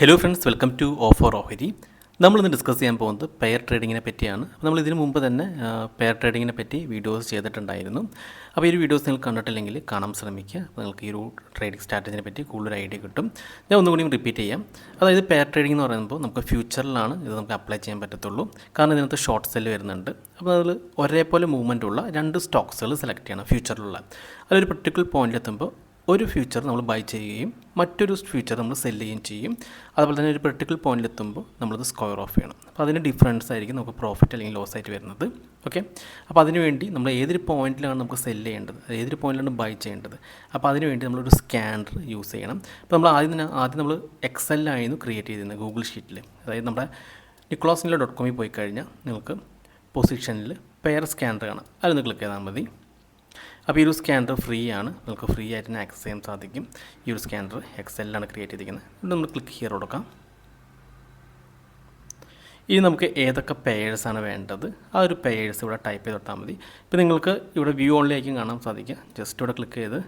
Hello friends, welcome to offer ഓഹരി. നമ്മളിന്ന് discuss ചെയ്യാൻ പോകുന്നത് പെയർ ട്രേഡിങ്ങിനെ പറ്റിയാണ്. അപ്പോൾ നമ്മൾ ഇതിനു മുമ്പ് തന്നെ പെയർ ട്രേഡിങ്ങിനെ പറ്റി വീഡിയോസ് ചെയ്തിട്ടുണ്ടായിരുന്നു. അപ്പോൾ ഈ ഒരു വീഡിയോസ് നിങ്ങൾ കണ്ടിട്ടില്ലെങ്കിൽ കാണാൻ ശ്രമിക്കുക. അപ്പോൾ നിങ്ങൾക്ക് ഈ ഒരു ട്രേഡിംഗ് സ്ട്രാറ്റജിനെ പറ്റി കൂടുതൽ ഐഡിയ കിട്ടും. ഞാൻ ഒന്നുകൂടി റിപ്പീറ്റ് ചെയ്യാം. അതായത് പെയർ ട്രേഡിംഗ് എന്ന് പറയുമ്പോൾ നമുക്ക് ഫ്യൂച്ചറിലാണ് ഇത് നമുക്ക് അപ്ലൈ ചെയ്യാൻ പറ്റത്തുള്ളൂ. കാരണം ഇതിനകത്ത് ഷോർട്ട് സെല്ല് വരുന്നുണ്ട്. അപ്പോൾ അതിൽ ഒരേപോലെ മൂവ്മെൻ്റ് ഉള്ള രണ്ട് സ്റ്റോക്സുകൾ സെലക്ട് ചെയ്യണം ഫ്യൂച്ചറിലുള്ള. അതൊരു പെർട്ടിക്കുലർ പോയിന്റിലെത്തുമ്പോൾ ഒരു ഫ്യൂച്ചർ നമ്മൾ ബൈ ചെയ്യുകയും മറ്റൊരു ഫ്യൂച്ചർ നമ്മൾ സെല് ചെയ്യുകയും ചെയ്യും. അതുപോലെ തന്നെ ഒരു പെർട്ടിക്കുലർ പോയിന്റിലെത്തുമ്പോൾ നമ്മളത് സ്ക്വയർ ഓഫ് ചെയ്യണം. അപ്പോൾ അതിൻ്റെ ഡിഫറൻസ് ആയിരിക്കും നമുക്ക് പ്രോഫിറ്റ് അല്ലെങ്കിൽ ലോസ് ആയിട്ട് വരുന്നത്. ഓക്കെ, അപ്പോൾ അതിനുവേണ്ടി നമ്മൾ ഏതൊരു പോയിന്റിലാണ് നമുക്ക് സെല് ചെയ്യേണ്ടത്, ഏതൊരു പോയിന്റിലാണ് ബൈ ചെയ്യേണ്ടത്, അപ്പോൾ അതിനുവേണ്ടി നമ്മളൊരു സ്കാനർ യൂസ് ചെയ്യണം. അപ്പോൾ നമ്മൾ ആദ്യം നമ്മൾ എക്സലിലായിരുന്നു ക്രിയേറ്റ് ചെയ്തിരുന്നത് ഗൂഗിൾ ഷീറ്റിൽ. അതായത് നമ്മുടെ nicholasnila.com പോയി കഴിഞ്ഞാൽ നിങ്ങൾക്ക് പൊസിഷനിൽ പെയർ സ്കാനർ കാണാം. അതിലൊന്ന് ക്ലിക്ക് ചെയ്താൽ മതി. അപ്പോൾ ഈ ഒരു സ്കാനർ ഫ്രീ ആണ്, നമുക്ക് ഫ്രീ ആയിട്ട് തന്നെ ആക്സസ് ചെയ്യാൻ സാധിക്കും. ഈ ഒരു സ്കാനർ എക്സലിലാണ് ക്രിയേറ്റ് ചെയ്തിരിക്കുന്നത്. ഇവിടെ നമ്മൾ ക്ലിക്ക് ഹിയർ കൊടുക്കാം. ഇനി നമുക്ക് ഏതൊക്കെ പെയേഴ്സാണ് വേണ്ടത് ആ ഒരു പെയേഴ്സ് ഇവിടെ ടൈപ്പ് ചെയ്ത് കൊടുത്താൽ മതി. ഇപ്പോൾ നിങ്ങൾക്ക് ഇവിടെ വ്യൂ ഓൺലി ആയിരിക്കും കാണാൻ സാധിക്കുക. ജസ്റ്റ് ഇവിടെ ക്ലിക്ക് ചെയ്ത്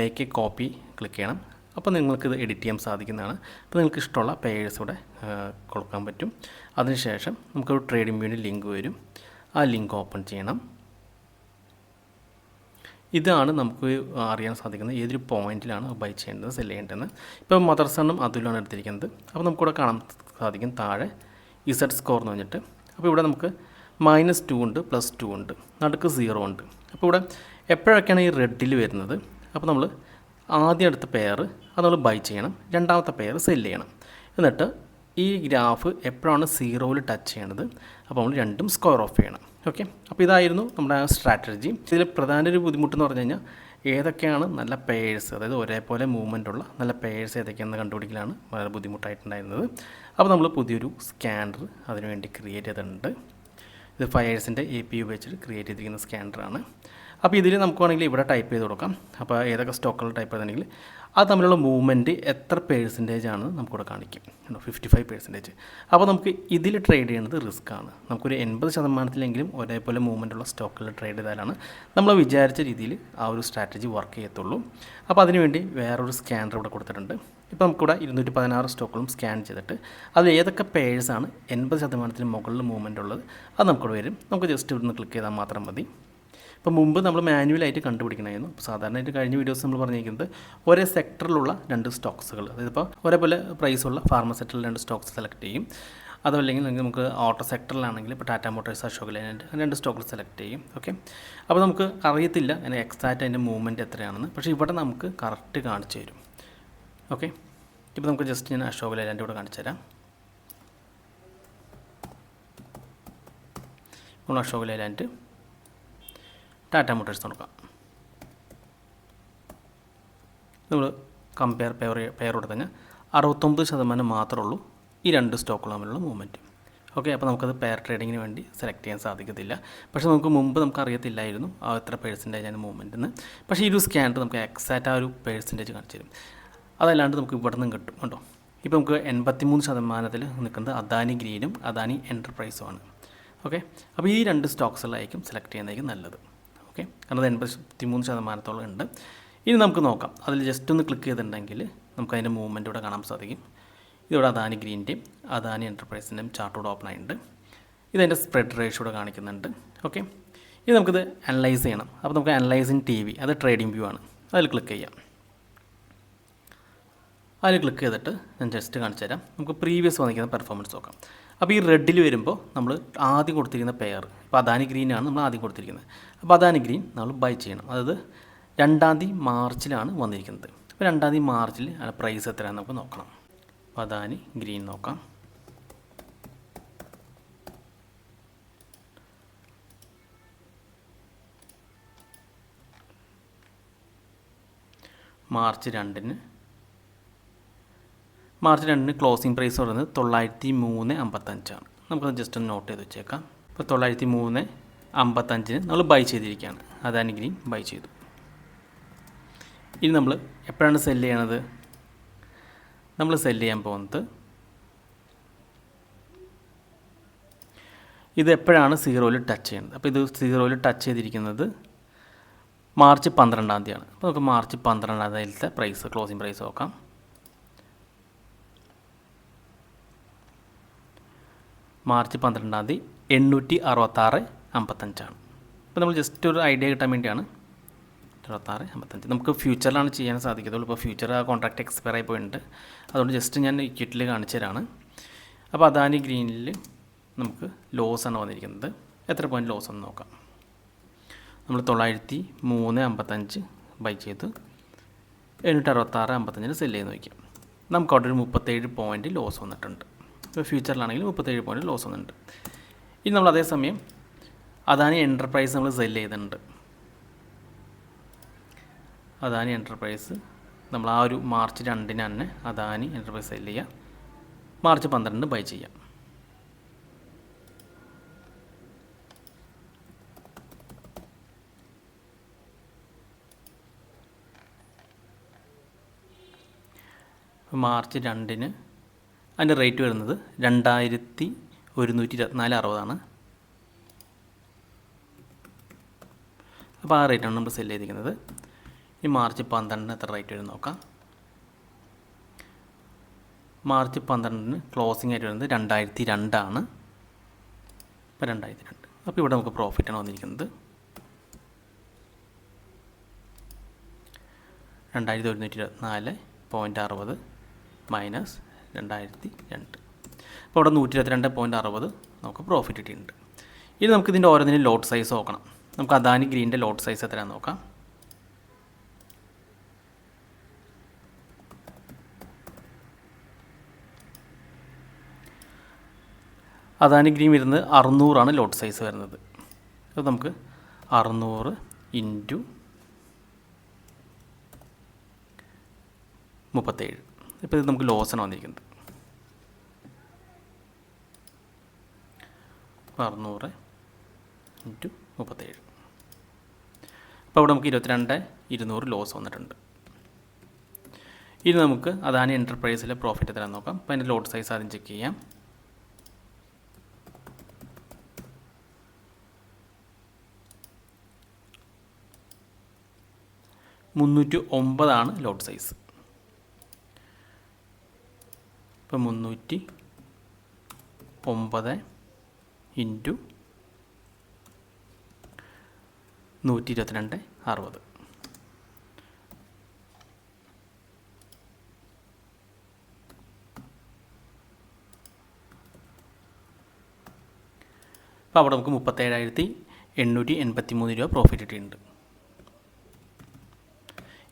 മേക്ക് എ കോപ്പി ക്ലിക്ക് ചെയ്യണം. അപ്പോൾ നിങ്ങൾക്കിത് എഡിറ്റ് ചെയ്യാൻ സാധിക്കുന്നതാണ്. അപ്പോൾ നിങ്ങൾക്ക് ഇഷ്ടമുള്ള പെയേഴ്സ് ഇവിടെ കൊടുക്കാൻ പറ്റും. അതിനുശേഷം നമുക്കൊരു ട്രേഡിംഗ് വ്യൂവിൻ്റെ ലിങ്ക് വരും. ആ ലിങ്ക് ഓപ്പൺ ചെയ്യണം. ഇതാണ് നമുക്ക് അറിയാൻ സാധിക്കുന്നത് ഏതൊരു പോയിന്റിലാണ് ബൈ ചെയ്യേണ്ടത്, സെല് ചെയ്യേണ്ടതെന്ന്. ഇപ്പോൾ മദർസണ്ണും അതുലാണ് എടുത്തിരിക്കുന്നത്. അപ്പോൾ നമുക്കിവിടെ കാണാൻ സാധിക്കും താഴെ ഇസഡ് സ്കോർ എന്ന് പറഞ്ഞിട്ട്. അപ്പോൾ ഇവിടെ നമുക്ക് -2 ഉണ്ട്, +2 ഉണ്ട്, നടുക്ക് 0 ഉണ്ട്. അപ്പോൾ ഇവിടെ എപ്പോഴൊക്കെയാണ് ഈ റെഡിൽ വരുന്നത്, അപ്പോൾ നമ്മൾ ആദ്യം എടുത്ത പെയർ അത് നമ്മൾ ബൈ ചെയ്യണം, രണ്ടാമത്തെ പെയർ സെല് ചെയ്യണം. എന്നിട്ട് ഈ ഗ്രാഫ് എപ്പോഴാണ് 0യിൽ ടച്ച് ചെയ്യണത് അപ്പോൾ നമ്മൾ രണ്ടും സ്ക്വയർ ഓഫ് ചെയ്യണം. ഓക്കെ, അപ്പോൾ ഇതായിരുന്നു നമ്മുടെ സ്ട്രാറ്റജി. ഇതിൽ പ്രധാന ഒരു ബുദ്ധിമുട്ടെന്ന് പറഞ്ഞു കഴിഞ്ഞാൽ ഏതൊക്കെയാണ് നല്ല പെയേഴ്സ്, അതായത് ഒരേപോലെ മൂവ്മെൻ്റ് ഉള്ള നല്ല പെയേഴ്സ് ഏതൊക്കെയാണെന്ന് കണ്ടുപിടിക്കലാണ് വളരെ ബുദ്ധിമുട്ടായിട്ടുണ്ടായിരുന്നത്. അപ്പോൾ നമ്മൾ പുതിയൊരു സ്കാനർ അതിനുവേണ്ടി ക്രിയേറ്റ് ചെയ്തിട്ടുണ്ട്. ഇത് ഫയേഴ്സിൻ്റെ API ഉപയോഗിച്ചിട്ട് ക്രിയേറ്റ് ചെയ്തിരിക്കുന്ന സ്കാനറാണ്. അപ്പോൾ ഇതിൽ നമുക്ക് വേണമെങ്കിൽ ഇവിടെ ടൈപ്പ് ചെയ്ത് കൊടുക്കാം. അപ്പോൾ ഏതൊക്കെ സ്റ്റോക്കുകൾ ടൈപ്പ് ചെയ്തിട്ടുണ്ടെങ്കിൽ അത് തമ്മിലുള്ള മൂവ്മെൻറ്റ് എത്ര % ആണെന്ന് നമുക്കിവിടെ കാണിക്കും. 55%. അപ്പോൾ നമുക്ക് ഇതിൽ ട്രേഡ് ചെയ്യുന്നത് റിസ്ക് ആണ്. നമുക്കൊരു 80%-ലെങ്കിലും ഒരേപോലെ മൂവ്മെൻ്റ് ഉള്ള സ്റ്റോക്കുകൾ ട്രേഡ് ചെയ്താലാണ് നമ്മൾ വിചാരിച്ച രീതിയിൽ ആ ഒരു സ്ട്രാറ്റജി വർക്ക് ചെയ്യത്തുള്ളൂ. അപ്പോൾ അതിനുവേണ്ടി വേറൊരു സ്കാനർ ഇവിടെ കൊടുത്തിട്ടുണ്ട്. ഇപ്പോൾ നമുക്കിവിടെ 216 സ്റ്റോക്കുകളും സ്കാൻ ചെയ്തിട്ട് അതിൽ ഏതൊക്കെ പേഴ്സാണ് 80%-ന് മുകളിൽ മൂവ്മെൻ്റ് ഉള്ളത് അത് നമുക്കിവിടെ വരും. നമുക്ക് ജസ്റ്റ് ഇവിടുന്ന് ക്ലിക്ക് ചെയ്താൽ മാത്രം മതി. ഇപ്പോൾ മുമ്പ് നമ്മൾ മാനുവലായിട്ട് കണ്ടുപിടിക്കണമായിരുന്നു. സാധാരണയായിട്ട് കഴിഞ്ഞ വീഡിയോസ് നമ്മൾ പറഞ്ഞിരിക്കുന്നത് ഒരേ സെക്ടറിലുള്ള രണ്ട് സ്റ്റോക്സുകൾ, അതായത് ഇപ്പോൾ ഒരേപോലെ പ്രൈസുള്ള ഫാർമ സെക്ടറിൽ രണ്ട് സ്റ്റോക്സ് സെലക്ട് ചെയ്യും. അതല്ലെങ്കിൽ നമുക്ക് ഓട്ടോ സെക്ടറിലാണെങ്കിൽ ഇപ്പോൾ ടാറ്റ മോട്ടോഴ്സ്, അശോക് ലേലൻഡ് രണ്ട് സ്റ്റോക്കുകൾ സെലക്ട് ചെയ്യും. ഓക്കെ, അപ്പോൾ നമുക്ക് അറിയത്തില്ല അതിന് എക്സാക്റ്റ് അതിൻ്റെ മൂവ്മെൻറ്റ് എത്രയാണെന്ന്. പക്ഷേ ഇവിടെ നമുക്ക് കറക്റ്റ് കാണിച്ചു തരും. ഓക്കെ, ഇപ്പോൾ നമുക്ക് ജസ്റ്റ് ഞാൻ അശോക് ലേലൻഡ് ഇവിടെ കാണിച്ചു തരാം. നമ്മൾ അശോക് ലേലൻഡ്, ടാറ്റ മോട്ടോഴ്സ് നോക്കാം. നമ്മൾ കമ്പയർ പെയർ കൊടുത്തു കഴിഞ്ഞാൽ 69% മാത്രമേ ഉള്ളൂ ഈ രണ്ട് സ്റ്റോക്കുകൾ തമ്മിലുള്ള മൂവ്മെൻറ്റ്. ഓക്കെ, അപ്പോൾ നമുക്കത് പെയർ ട്രേഡിങ്ങിന് വേണ്ടി സെലക്ട് ചെയ്യാൻ സാധിക്കത്തില്ല. പക്ഷേ നമുക്ക് അറിയത്തില്ലായിരുന്നു ആ എത്ര % ആണ് മൂവ്മെൻറ്റ് എന്ന്. പക്ഷേ ഈ ഒരു സ്കാനർ നമുക്ക് എക്സാക്റ്റ് ആ ഒരു % കാണിച്ചു തരും. അതല്ലാണ്ട് നമുക്ക് ഇവിടെ നിന്നും കിട്ടും കേട്ടോ. ഇപ്പോൾ നമുക്ക് 83% നിൽക്കുന്നത് അദാനി ഗ്രീനും അദാനി എൻ്റർപ്രൈസുമാണ്. ഓക്കെ, അപ്പോൾ ഈ രണ്ട് സ്റ്റോക്സുകളായിരിക്കും സെലക്ട് ചെയ്യുന്നതായിരിക്കും നല്ലത്. ഓക്കെ, കാരണം 83% ഉണ്ട്. ഇനി നമുക്ക് നോക്കാം. അതിൽ ജസ്റ്റ് ഒന്ന് ക്ലിക്ക് ചെയ്തിട്ടുണ്ടെങ്കിൽ നമുക്ക് അതിൻ്റെ മൂവ്മെൻറ്റ് ഇവിടെ കാണാൻ സാധിക്കും. ഇതിവിടെ അദാനി ഗ്രീൻ്റെയും അദാനി എൻ്റർപ്രൈസിൻ്റെയും ചാർട്ട് ഇവിടെ ഓപ്പൺ ആയിട്ടുണ്ട്. ഇതതിൻ്റെ സ്പ്രെഡ് റേഷ്യോ ഇവിടെ കാണിക്കുന്നുണ്ട്. ഓക്കെ, ഇനി നമുക്കിത് അനലൈസ് ചെയ്യണം. അപ്പോൾ നമുക്ക് അനലൈസ് ഇൻ TV, അത് ട്രേഡിംഗ് വ്യൂ ആണ്. അതിൽ ക്ലിക്ക് ചെയ്യാം. അതിൽ ക്ലിക്ക് ചെയ്തിട്ട് ഞാൻ ജസ്റ്റ് കാണിച്ചു തരാം. നമുക്ക് പ്രീവിയസ് വന്നിരിക്കുന്ന പെർഫോമൻസ് നോക്കാം. അപ്പോൾ ഈ റെഡിൽ വരുമ്പോൾ നമ്മൾ ആദ്യം കൊടുത്തിരിക്കുന്ന പെയർ, ഇപ്പോൾ അദാനി ഗ്രീനാണ് നമ്മൾ ആദ്യം കൊടുത്തിരിക്കുന്നത്. അപ്പോൾ അദാനി ഗ്രീൻ നമ്മൾ ബൈ ചെയ്യണം. അതായത് 2 മാർച്ചിലാണ് വന്നിരിക്കുന്നത്. അപ്പോൾ 2 മാർച്ചിൽ പ്രൈസ് എത്രയാണെന്ന് നമുക്ക് നോക്കണം. അപ്പോൾ അദാനി ഗ്രീൻ നോക്കാം. മാർച്ച് 2-ന് ക്ലോസിംഗ് പ്രൈസ് പറയുന്നത് 903.55 നമുക്കത് ജസ്റ്റ് ഒന്ന് നോട്ട് ചെയ്ത് വെച്ചേക്കാം. ഇപ്പോൾ 903.55 നമ്മൾ ബൈ ചെയ്തിരിക്കുകയാണ്. അദാനി ഗ്രീൻ ബൈ ചെയ്തു. ഇനി നമ്മൾ എപ്പോഴാണ് സെല് ചെയ്യണത്? നമ്മൾ സെല് ചെയ്യാൻ പോകുന്നത് ഇത് എപ്പോഴാണ് 0യിൽ ടച്ച് ചെയ്യുന്നത്. അപ്പോൾ ഇത് 0യിൽ ടച്ച് ചെയ്തിരിക്കുന്നത് മാർച്ച് 12-ാം തീയതിയാണ്. അപ്പോൾ നമുക്ക് മാർച്ച് 12-ാം തീയതിയിലത്തെ പ്രൈസ്, ക്ലോസിംഗ് പ്രൈസ് നോക്കാം. മാർച്ച് 12 866.55. അപ്പോൾ നമ്മൾ ജസ്റ്റ് ഒരു ഐഡിയ കിട്ടാൻ വേണ്ടിയാണ് 66.55. നമുക്ക് ഫ്യൂച്ചറിലാണ് ചെയ്യാൻ സാധിക്കത്തുള്ളൂ. ഇപ്പോൾ ഫ്യൂച്ചർ ആ കോൺട്രാക്റ്റ് എക്സ്പയർ ആയി പോയിട്ടുണ്ട്. അതുകൊണ്ട് ജസ്റ്റ് ഞാൻ ഇക്വിറ്റിൽ കാണിച്ചു തരാണ്. അപ്പോൾ അദാനി ഗ്രീനിൽ നമുക്ക് ലോസ് ആണ് വന്നിരിക്കുന്നത്. എത്ര പോയിൻറ്റ് ലോസ് എന്ന് നോക്കാം. നമ്മൾ 903.55 ബൈ ചെയ്ത് 866.55 സെല് ചെയ്ത് നോക്കാം. നമുക്ക് അവിടെ ഒരു 37 പോയിൻറ്റ് ലോസ് വന്നിട്ടുണ്ട്. ഇപ്പോൾ ഫ്യൂച്ചറിലാണെങ്കിൽ 37 പോയിൻറ്റ് ലോസ് വന്നിട്ടുണ്ട്. ഇനി നമ്മൾ അതേസമയം അദാനി എൻ്റർപ്രൈസ് നമ്മൾ സെല് ചെയ്തിട്ടുണ്ട്. അദാനി എൻ്റർപ്രൈസ് നമ്മൾ ആ ഒരു മാർച്ച് 2 തന്നെ അദാനി എൻ്റർപ്രൈസ് സെല് ചെയ്യുക. മാർച്ച് 12 ബൈ ചെയ്യാം. മാർച്ച് 2 അതിൻ്റെ റേറ്റ് വരുന്നത് 2124.60. അപ്പോൾ ആ റേറ്റാണ് നമ്മൾ സെല് ചെയ്തിരിക്കുന്നത്. ഈ മാർച്ച് 12 എത്ര റേറ്റ് വരും നോക്കാം. മാർച്ച് 12 ക്ലോസിംഗ് ആയിട്ട് വരുന്നത് 2002 ആണ്. ഇപ്പോൾ 2002. അപ്പോൾ ഇവിടെ നമുക്ക് പ്രോഫിറ്റാണ് വന്നിരിക്കുന്നത്. 2124.60 മൈനസ് 2002. അപ്പോൾ ഇവിടെ 122.60 നമുക്ക് പ്രോഫിറ്റ് കിട്ടിയിട്ടുണ്ട്. ഇനി നമുക്ക് ഇതിൻ്റെ ഓരോന്നിനും ലോട്ട് സൈസ് നോക്കണം. നമുക്ക് അദാനി ഗ്രീൻ്റെ ലോട്ട് സൈസ് എത്രയാണെന്ന് നോക്കാം. അദാനി ഗ്രീൻ വരുന്നത് 600 ലോട്ട് സൈസ് വരുന്നത്. അത് നമുക്ക് 600 ഇൻറ്റു 37. ഇപ്പോൾ ഇത് നമുക്ക് ലോസാണ് വന്നിരിക്കുന്നത്. 600 ഇൻറ്റു 37. അപ്പോൾ അവിടെ നമുക്ക് 22,200 ലോസ് വന്നിട്ടുണ്ട്. ഇനി നമുക്ക് അദാനി എൻ്റർപ്രൈസിലെ പ്രോഫിറ്റ് എത്രയാണെന്ന് നോക്കാം. അപ്പോൾ അതിൻ്റെ ലോട്ട് സൈസ് ആദ്യം ചെക്ക് ചെയ്യാം. $309 ലോട്ട് സൈസ്. ഇപ്പോൾ 309 ഇൻറ്റു 122.60. അപ്പോൾ അവിടെ നമുക്ക് 37,883 രൂപ പ്രോഫിറ്റ് കിട്ടിയിട്ടുണ്ട്.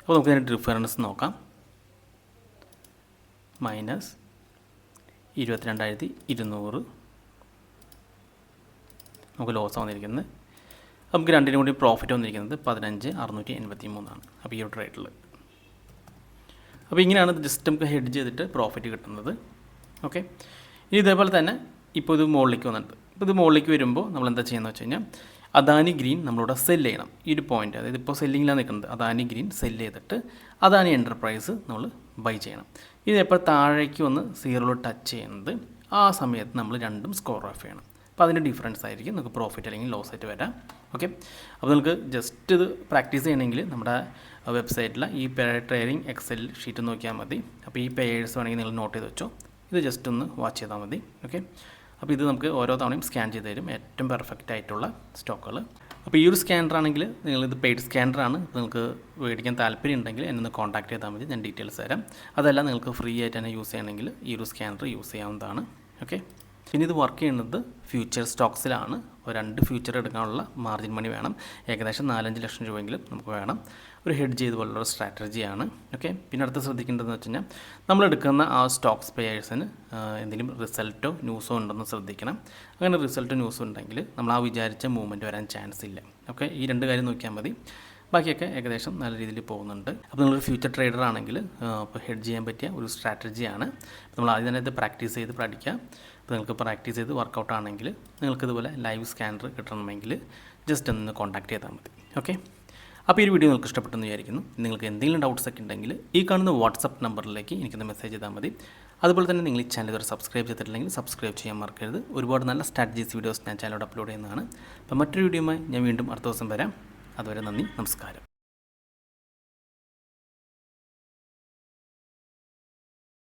അപ്പോൾ നമുക്ക് അതിൻ്റെ ഡിഫറൻസ് നോക്കാം. മൈനസ് 22,200 നമുക്ക് ലോസ് വന്നിരിക്കുന്നത്. നമുക്ക് രണ്ടിനും കൂടി പ്രോഫിറ്റ് വന്നിരിക്കുന്നത് 15,683 അപ്പോൾ ഈ ഒരു ട്രേഡിൽ. അപ്പോൾ ഇങ്ങനെയാണ് ജസ്റ്റ് നമുക്ക് ഹെഡ് ചെയ്തിട്ട് പ്രോഫിറ്റ് കിട്ടുന്നത്. ഓക്കെ. ഇനി ഇതേപോലെ തന്നെ ഇപ്പോൾ ഇത് മുകളിലേക്ക് വന്നിട്ടുണ്ട്. ഇപ്പോൾ ഇത് മുകളിലേക്ക് വരുമ്പോൾ നമ്മൾ എന്താ ചെയ്യുന്നത് വെച്ച് കഴിഞ്ഞാൽ അദാനി ഗ്രീൻ നമ്മളിവിടെ സെല് ചെയ്യണം. ഈ ഒരു പോയിൻ്റ്, അതായത് ഇപ്പോൾ സെല്ലിങ്ങിലാണ് നിൽക്കുന്നത്. അദാനി ഗ്രീൻ സെല് ചെയ്തിട്ട് അദാനി എൻ്റർപ്രൈസ് നമ്മൾ ബൈ ചെയ്യണം. ഇത് എപ്പോൾ താഴേക്ക് വന്ന് 0 ടച്ച് ചെയ്യുന്നത് ആ സമയത്ത് നമ്മൾ രണ്ടും സ്കോർ ഓഫ് ചെയ്യണം. അപ്പോൾ അതിൻ്റെ ഡിഫറൻസ് ആയിരിക്കും നമുക്ക് പ്രോഫിറ്റ് അല്ലെങ്കിൽ ലോസ് ആയിട്ട് വരാം. ഓക്കെ. അപ്പോൾ നിങ്ങൾക്ക് ജസ്റ്റ് ഇത് പ്രാക്ടീസ് ചെയ്യണമെങ്കിൽ നമ്മുടെ വെബ്സൈറ്റിൽ ഈ ട്രേഡിംഗ് എക്സൽ ഷീറ്റ് നോക്കിയാൽ മതി. അപ്പോൾ ഈ പേയേഴ്സ് വേണമെങ്കിൽ നിങ്ങൾ നോട്ട് ചെയ്ത് വെച്ചോ. ഇത് ജസ്റ്റ് ഒന്ന് വാച്ച് ചെയ്താൽ മതി. ഓക്കെ. അപ്പോൾ ഇത് നമുക്ക് ഓരോ തവണയും സ്കാൻ ചെയ്ത് തരും ഏറ്റവും പെർഫെക്റ്റ് ആയിട്ടുള്ള സ്റ്റോക്കുകൾ. അപ്പോൾ ഈ ഒരു സ്കാനർ ആണെങ്കിൽ നിങ്ങളിത് പെയ്ഡ് സ്കാനറാണ്. നിങ്ങൾക്ക് മേടിക്കാൻ താല്പര്യം ഉണ്ടെങ്കിൽ എന്നെ ഒന്ന് കോൺടാക്ട് ചെയ്താൽ മതി. ഞാൻ ഡീറ്റെയിൽസ് തരാം. അതല്ല നിങ്ങൾക്ക് ഫ്രീ ആയിട്ട് തന്നെ യൂസ് ചെയ്യണമെങ്കിൽ ഈ ഒരു സ്കാനർ യൂസ് ചെയ്യാവുന്നതാണ്. ഓക്കെ. ഇനി ഇത് വർക്ക് ചെയ്യുന്നത് ഫ്യൂച്ചർ സ്റ്റോക്സിലാണ്. ഒരു 2 ഫ്യൂച്ചർ എടുക്കാനുള്ള മാർജിൻ മണി വേണം. ഏകദേശം 4-5 ലക്ഷം രൂപയെങ്കിലും നമുക്ക് വേണം. ഒരു ഹെഡ് ചെയ്ത് പോലുള്ള സ്ട്രാറ്റജിയാണ്. ഓക്കെ. പിന്നെ അടുത്ത് ശ്രദ്ധിക്കേണ്ടതെന്ന് വെച്ച് കഴിഞ്ഞാൽ നമ്മളെടുക്കുന്ന ആ സ്റ്റോക്സ് പേയേഴ്സിന് എന്തെങ്കിലും റിസൾട്ടോ ന്യൂസോ ഉണ്ടെന്ന് ശ്രദ്ധിക്കണം. അങ്ങനെ റിസൾട്ടോ ന്യൂസോ ഉണ്ടെങ്കിൽ നമ്മൾ ആ വിചാരിച്ച മൂവ്മെൻറ്റ് വരാൻ ചാൻസ് ഇല്ല. ഓക്കെ. ഈ 2 കാര്യം നോക്കിയാൽ മതി. ബാക്കിയൊക്കെ ഏകദേശം നല്ല രീതിയിൽ പോകുന്നുണ്ട്. അപ്പോൾ നിങ്ങളൊരു ഫ്യൂച്ചർ ട്രേഡർ ആണെങ്കിൽ ഇപ്പോൾ ഹെഡ് ചെയ്യാൻ പറ്റിയ ഒരു സ്ട്രാറ്റജിയാണ്. നമ്മൾ ആദ്യം തന്നെ ഇത് പ്രാക്ടീസ് ചെയ്ത് പഠിക്കുക. അപ്പോൾ നിങ്ങൾക്ക് പ്രാക്ടീസ് ചെയ്ത് വർക്കൗട്ട് ആണെങ്കിൽ നിങ്ങൾക്ക് ഇതുപോലെ ലൈവ് സ്കാനർ കിട്ടണമെങ്കിൽ ജസ്റ്റ് ഒന്ന് കോൺടാക്ട് ചെയ്താൽ മതി. ഓക്കെ. അപ്പോൾ ഈ വീഡിയോ നിങ്ങൾക്ക് ഇഷ്ടപ്പെട്ടെന്ന് വിചാരിക്കുന്നു. നിങ്ങൾക്ക് എന്തെങ്കിലും ഡൗട്ട്സ് ഒക്കെ ഉണ്ടെങ്കിൽ ഈ കാണുന്ന വാട്സപ്പ് നമ്പറിലേക്ക് എനിക്കൊന്ന് മെസ്സേജ് ചെയ്താൽ മതി. അതുപോലെ തന്നെ നിങ്ങൾ ഈ ചാനൽ ഇതുവരെ സബ്സ്ക്രൈബ് ചെയ്തിട്ടില്ലെങ്കിൽ സബ്സ്ക്രൈബ് ചെയ്യാൻ മറക്കരുത്. ഒരുപാട് നല്ല സ്ട്രാറ്റജീസ് വീഡിയോസ് ഞാൻ ചാനലോട് അപ്ലോഡ് ചെയ്യുന്നതാണ്. അപ്പോൾ മറ്റൊരു വീഡിയോയുമായി ഞാൻ വീണ്ടും അടുത്ത ദിവസം വരാം. അതുവരെ നന്ദി, നമസ്കാരം.